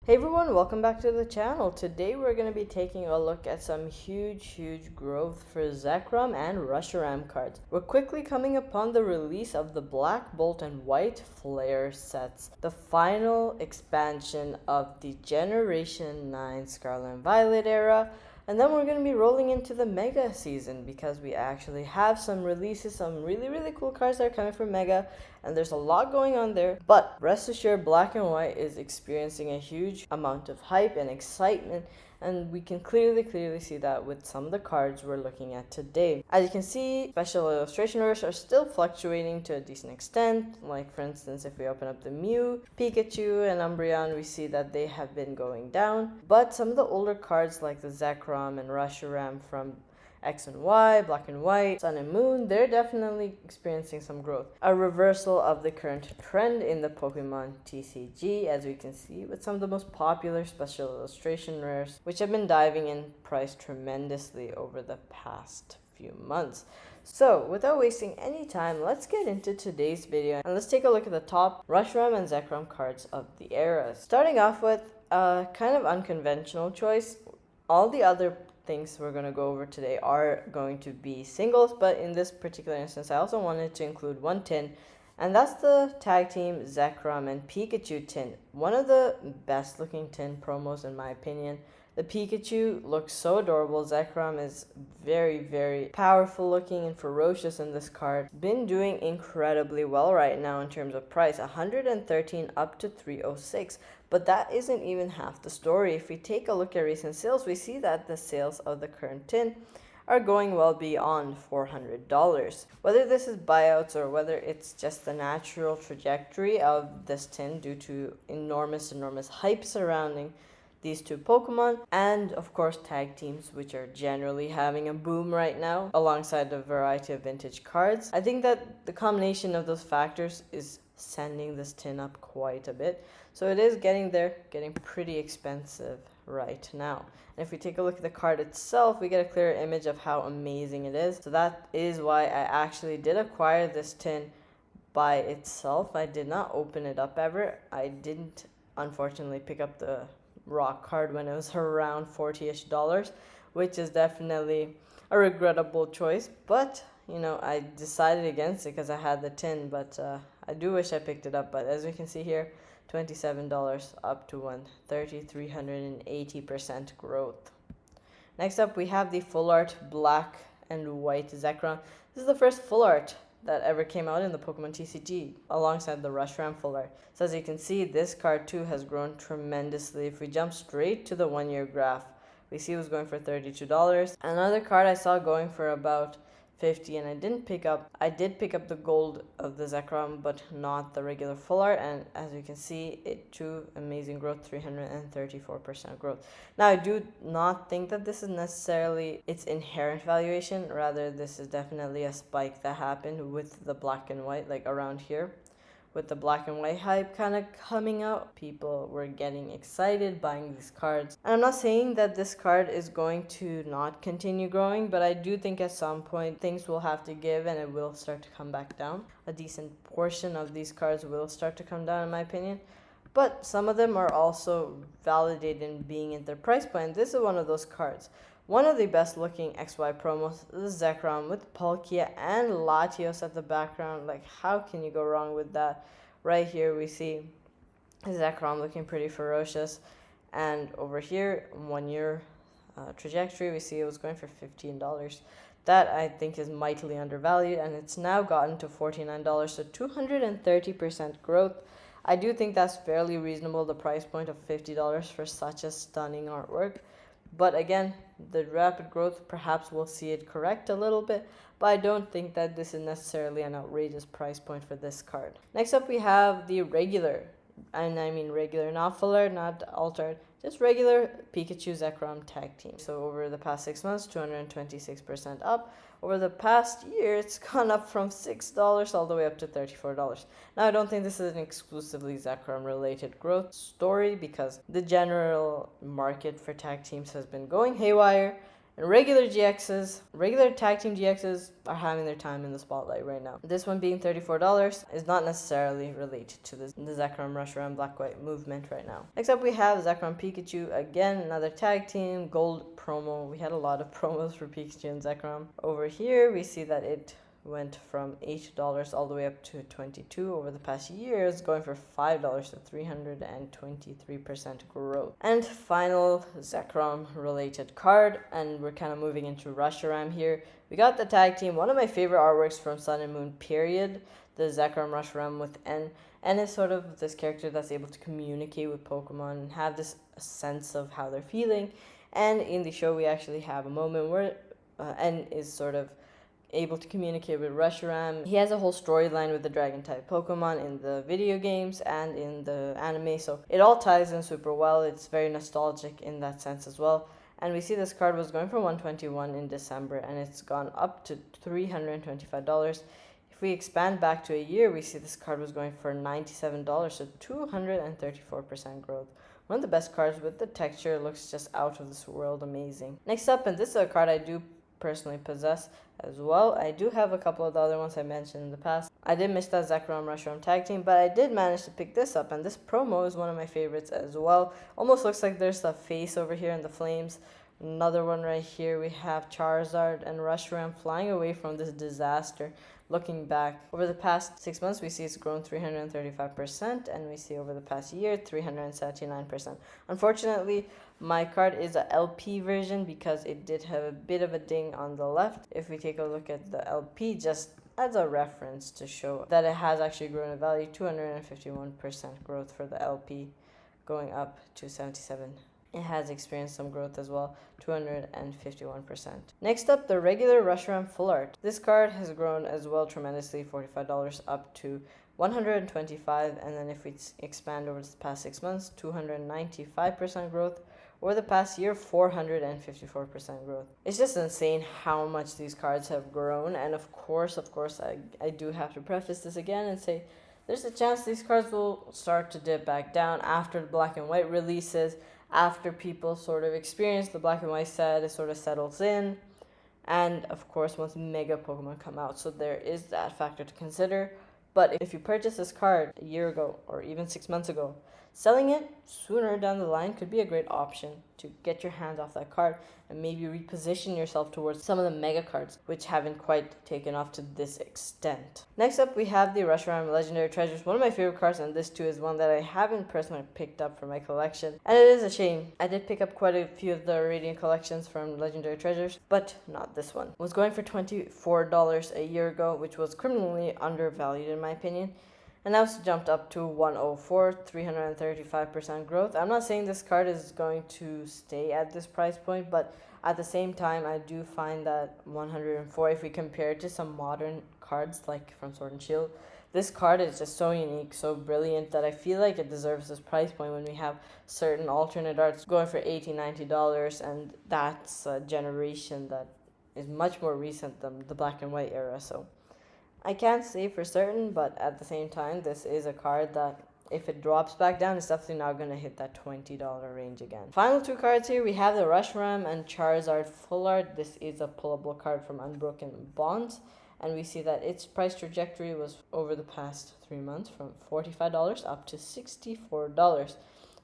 Hey everyone, welcome back to the channel. Today we're going to be taking a look at some huge growth for Zekrom and Reshiram cards. We're quickly coming upon the release of the Black Bolt and White Flare sets, the final expansion of the Generation 9 Scarlet and Violet era. And then we're going to be rolling into the Mega season because we actually have some releases, some really cool cards that are coming from Mega, and there's a lot going on there. But rest assured, Black and White is experiencing a huge amount of hype and excitement, and we can clearly see that with some of the cards we're looking at today. As you can see, special illustration rares are still fluctuating to a decent extent. Like for instance, if we open up the Mew, Pikachu, and Umbreon, we see that they have been going down. But some of the older cards like the Zekrom and Reshiram from X and Y, Black and White, Sun and Moon, they're definitely experiencing some growth. A reversal of the current trend in the Pokemon TCG, as we can see, with some of the most popular special illustration rares, which have been diving in price tremendously over the past few months. So, without wasting any time, let's get into today's video and let's take a look at the top Reshiram and Zekrom cards of the era. Starting off with a kind of unconventional choice. All the other things we're going to go over today are going to be singles, but in this particular instance I also wanted to include one tin, and that's the tag team Zekrom and Pikachu tin. One of the best looking tin promos in my opinion. The Pikachu looks so adorable. Zekrom is very powerful looking and ferocious in this card. Been doing incredibly well right now in terms of price, 113 up to 306. But that isn't even half the story. If we take a look at recent sales, we see that the sales of the current tin are going well beyond $400. Whether this is buyouts or whether it's just the natural trajectory of this tin due to enormous hype surrounding these two Pokemon, and of course tag teams, which are generally having a boom right now alongside a variety of vintage cards. I think that the combination of those factors is sending this tin up quite a bit. So it is getting there, getting pretty expensive right now. And if we take a look at the card itself, we get a clear image of how amazing it is. So that is why I actually did acquire this tin by itself. I did not open it up ever. I didn't unfortunately pick up the rock card when it was around $40-ish, which is definitely a regrettable choice, but you know, I decided against it because I had the tin. But I do wish I picked it up. But as we can see here, $27 up to 130, 380% growth. Next up we have the full art Black and White Zekrom. This is the first full art that ever came out in the Pokemon TCG alongside the Reshiram full art. So as you can see, this card too has grown tremendously. If we jump straight to the 1 year graph, we see it was going for $32. Another card I saw going for about $50, and I did pick up the gold of the Zekrom, but not the regular full art, and as you can see, it too amazing growth, 334% growth. Now I do not think that this is necessarily its inherent valuation, rather this is definitely a spike that happened with the Black and White, like around here. With the Black and White hype kind of coming out, people were getting excited buying these cards. And I'm not saying that this card is going to not continue growing, but I do think at some point things will have to give and it will start to come back down. A decent portion of these cards will start to come down in my opinion. But some of them are also validated in being at their price point. This is one of those cards. One of the best looking XY promos is Zekrom with Palkia and Latios at the background. Like, how can you go wrong with that? Right here we see Zekrom looking pretty ferocious. And over here, 1 year trajectory, we see it was going for $15. That I think is mightily undervalued, and it's now gotten to $49, so 230% growth. I do think that's fairly reasonable, the price point of $50 for such a stunning artwork. But again, the rapid growth, perhaps we'll see it correct a little bit, but I don't think that this is necessarily an outrageous price point for this card. Next up we have the regular, and I mean regular, not full art, not altered, just regular Pikachu Zekrom tag team. So over the past 6 months, 226% up. Over the past year, it's gone up from $6 all the way up to $34. Now, I don't think this is an exclusively Zekrom related growth story because the general market for tag teams has been going haywire, And regular GXs, regular tag team GXs are having their time in the spotlight right now. This one being $34 is not necessarily related to the Zekrom Reshiram Black White movement right now. Next up we have Zekrom Pikachu, again another tag team, gold promo. We had a lot of promos for Pikachu and Zekrom. Over here we see that it went from $8 all the way up to $22 over the past years, going for $5 to 323% growth. And final Zekrom related card, and we're kind of moving into Reshiram here. We got the tag team, one of my favorite artworks from Sun and Moon period, the Zekrom Reshiram with N. N is sort of this character that's able to communicate with Pokemon and have this sense of how they're feeling. And in the show we actually have a moment where N is sort of able to communicate with Reshiram. He has a whole storyline with the dragon type Pokemon in the video games and in the anime, so it all ties in super well. It's very nostalgic in that sense as well. And we see this card was going for $121 in December and it's gone up to $325. If we expand back to a year, we see this card was going for $97, so 234% growth. One of the best cards with the texture, looks just out of this world amazing. Next up, and this is a card I do personally possess as well. I do have a couple of the other ones I mentioned in the past. I did miss that Zekrom Reshiram tag team, but I did manage to pick this up, and this promo is one of my favorites as well. Almost looks like there's a face over here in the flames. Another one right here, we have Charizard and Reshiram flying away from this disaster. Looking back over the past 6 months, we see it's grown 335%, and we see over the past year 379%. Unfortunately, my card is a LP version because it did have a bit of a ding on the left. If we take a look at the LP just as a reference to show that it has actually grown in value, 251% growth for the LP, going up to 77. It has experienced some growth as well, 251%. Next up, the regular Reshiram Full Art. This card has grown as well tremendously, $45 up to $125, and then if we expand over the past 6 months, 295% growth. Over the past year, 454% growth. It's just insane how much these cards have grown, and of course, I do have to preface this again and say there's a chance these cards will start to dip back down after the black and white releases, after people sort of experience the black and white set, it sort of settles in, and of course once mega Pokemon come out, so there is that factor to consider. But if you purchase this card a year ago or even 6 months ago, selling it sooner down the line could be a great option to get your hands off that card and maybe reposition yourself towards some of the mega cards which haven't quite taken off to this extent. Next up, we have the Reshiram Legendary Treasures, one of my favorite cards, and this too is one that I haven't personally picked up for my collection, and it is a shame. I did pick up quite a few of the Radiant collections from Legendary Treasures, but not this one. It was going for $24 a year ago, which was criminally undervalued in my opinion. And now it's jumped up to 104, 335% growth. I'm not saying this card is going to stay at this price point, but at the same time, I do find that 104, if we compare it to some modern cards like from Sword and Shield, this card is just so unique, so brilliant, that I feel like it deserves this price point when we have certain alternate arts going for $80, $90, and that's a generation that is much more recent than the black and white era, so I can't say for certain, but at the same time, this is a card that if it drops back down, it's definitely not going to hit that $20 range again. Final two cards here, we have the Reshiram and Charizard Full Art. This is a pullable card from Unbroken Bonds, and we see that its price trajectory was over the past 3 months from $45 up to $64.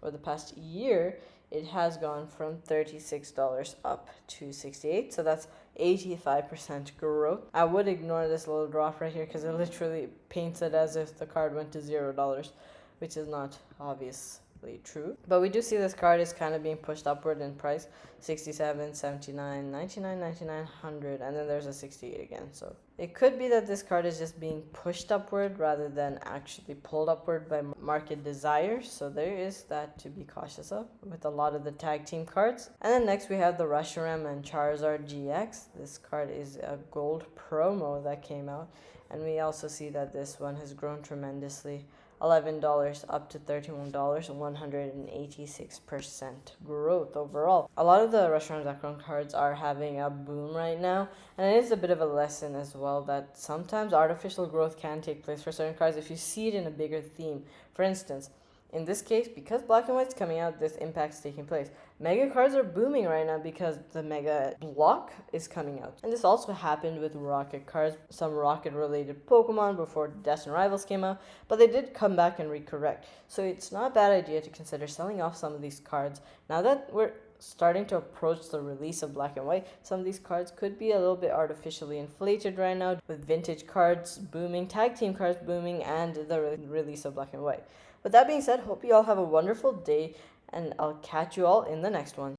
Over the past year, it has gone from $36 up to $68, so that's 85% growth. I would ignore this little drop right here because it literally paints it as if the card went to $0, which is not obviously true. But we do see this card is kind of being pushed upward in price, 67, 79, 99, 99, 100, and then there's a 68 again. So it could be that this card is just being pushed upward rather than actually pulled upward by market desire. So there is that to be cautious of with a lot of the tag team cards. And then next we have the Reshiram and Charizard GX. This card is a gold promo that came out. And we also see that this one has grown tremendously. $11 up to $31, 186% growth overall. A lot of the Reshiram Zekrom cards are having a boom right now, and it is a bit of a lesson as well that sometimes artificial growth can take place for certain cards if you see it in a bigger theme. For instance, In this case, because Black and White's coming out, this impact's taking place. Mega cards are booming right now because the Mega block is coming out. And this also happened with Rocket cards, some Rocket related Pokemon before Destined Rivals came out, but they did come back and recorrect. So it's not a bad idea to consider selling off some of these cards. Now that we're starting to approach the release of Black and White, some of these cards could be a little bit artificially inflated right now, with vintage cards booming, tag team cards booming, and the release of Black and White. With that being said, hope you all have a wonderful day, and I'll catch you all in the next one.